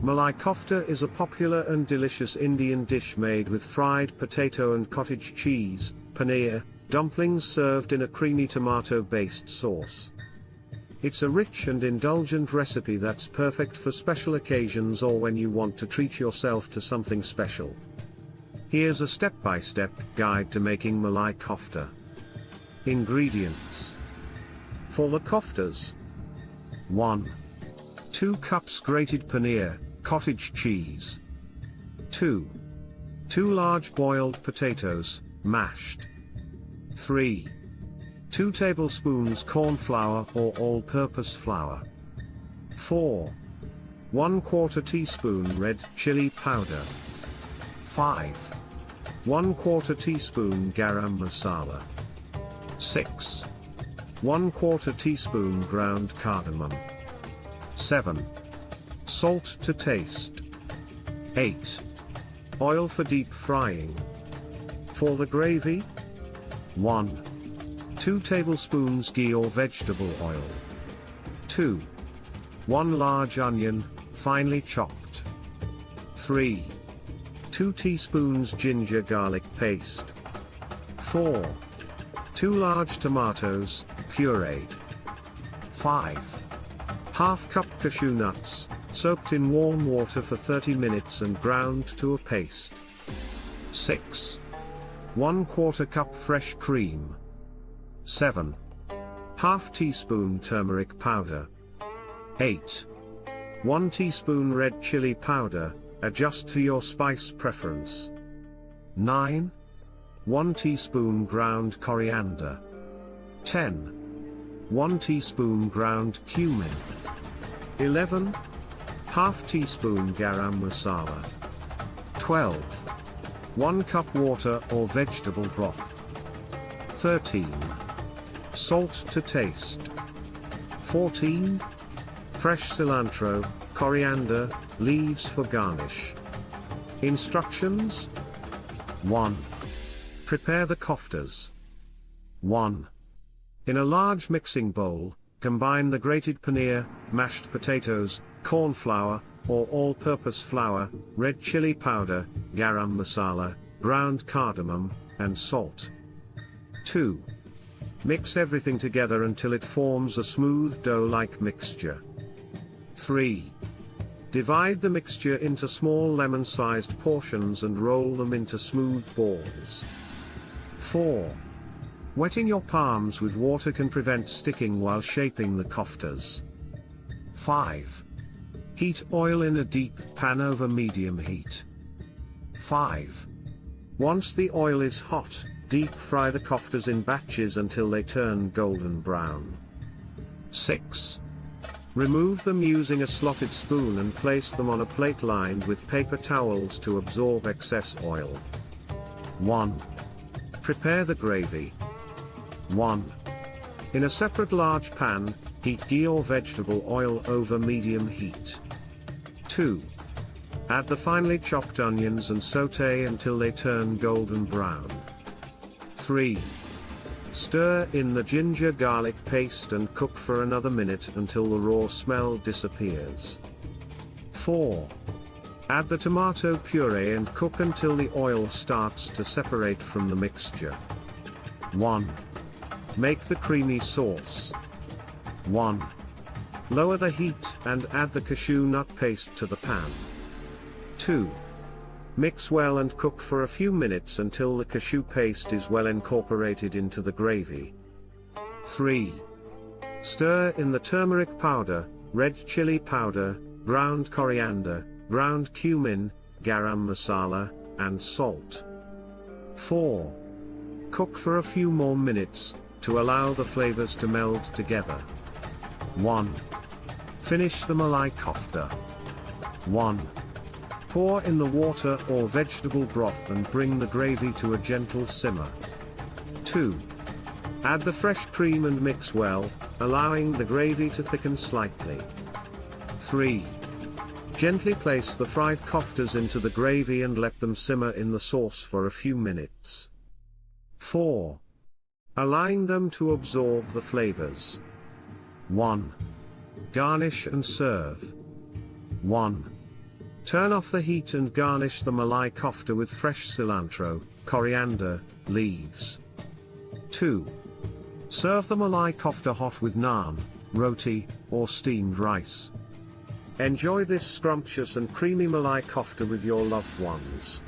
Malai Kofta is a popular and delicious Indian dish made with fried potato and cottage cheese, paneer, dumplings served in a creamy tomato-based sauce. It's a rich and indulgent recipe that's perfect for special occasions or when you want to treat yourself to something special. Here's a step-by-step guide to making Malai Kofta. Ingredients. For the koftas: 1. 2 cups grated paneer, cottage cheese. 2. 2 large boiled potatoes, mashed. 3. 2 tablespoons cornflour or all-purpose flour. 4. 1/4 teaspoon red chili powder. 5. 1/4 teaspoon garam masala. 6. 1/4 teaspoon ground cardamom. 7. Salt to taste. 8. Oil for deep frying. For the gravy: 1. 2 tablespoons ghee or vegetable oil. 2. 1 large onion, finely chopped. 3. 2 teaspoons ginger garlic paste. 4. 2 large tomatoes, pureed. 5. Half cup cashew nuts, soaked in warm water for 30 minutes and ground to a paste. 6. 1/4 cup fresh cream. 7. Half teaspoon turmeric powder. 8. 1 teaspoon red chili powder, adjust to your spice preference. 9. 1 teaspoon ground coriander. 10. 1 teaspoon ground cumin. 11. Half teaspoon garam masala. 12. 1 cup water or vegetable broth. 13. Salt to taste. 14. Fresh cilantro, coriander, leaves for garnish. Instructions: 1. Prepare the koftas. 1. In a large mixing bowl, combine the grated paneer, mashed potatoes, cornflour, or all-purpose flour, red chili powder, garam masala, ground cardamom, and salt. 2. Mix everything together until it forms a smooth dough-like mixture. 3. Divide the mixture into small lemon-sized portions and roll them into smooth balls. 4. Wetting your palms with water can prevent sticking while shaping the koftas. 5. Heat oil in a deep pan over medium heat. 5. Once the oil is hot, deep fry the koftas in batches until they turn golden brown. 6. Remove them using a slotted spoon and place them on a plate lined with paper towels to absorb excess oil. 1. Prepare the gravy. 1. In a separate large pan, heat ghee or vegetable oil over medium heat. 2. Add the finely chopped onions and sauté until they turn golden brown. 3. Stir in the ginger garlic paste and cook for another minute until the raw smell disappears. 4. Add the tomato puree and cook until the oil starts to separate from the mixture. 1. Make the creamy sauce. 1. Lower the heat and add the cashew nut paste to the pan. 2. Mix well and cook for a few minutes until the cashew paste is well incorporated into the gravy. 3. Stir in the turmeric powder, red chili powder, ground coriander, ground cumin, garam masala, and salt. 4. Cook for a few more minutes, to allow the flavors to meld together. 1. Finish the Malai Kofta. 1. Pour in the water or vegetable broth and bring the gravy to a gentle simmer. 2. Add the fresh cream and mix well, allowing the gravy to thicken slightly. 3. Gently place the fried koftas into the gravy and let them simmer in the sauce for a few minutes. 4. Allowing them to absorb the flavors. 1. Garnish and serve. 1. Turn off the heat and garnish the Malai Kofta with fresh cilantro, coriander, leaves. 2. Serve the Malai Kofta hot with naan, roti, or steamed rice. Enjoy this scrumptious and creamy Malai Kofta with your loved ones.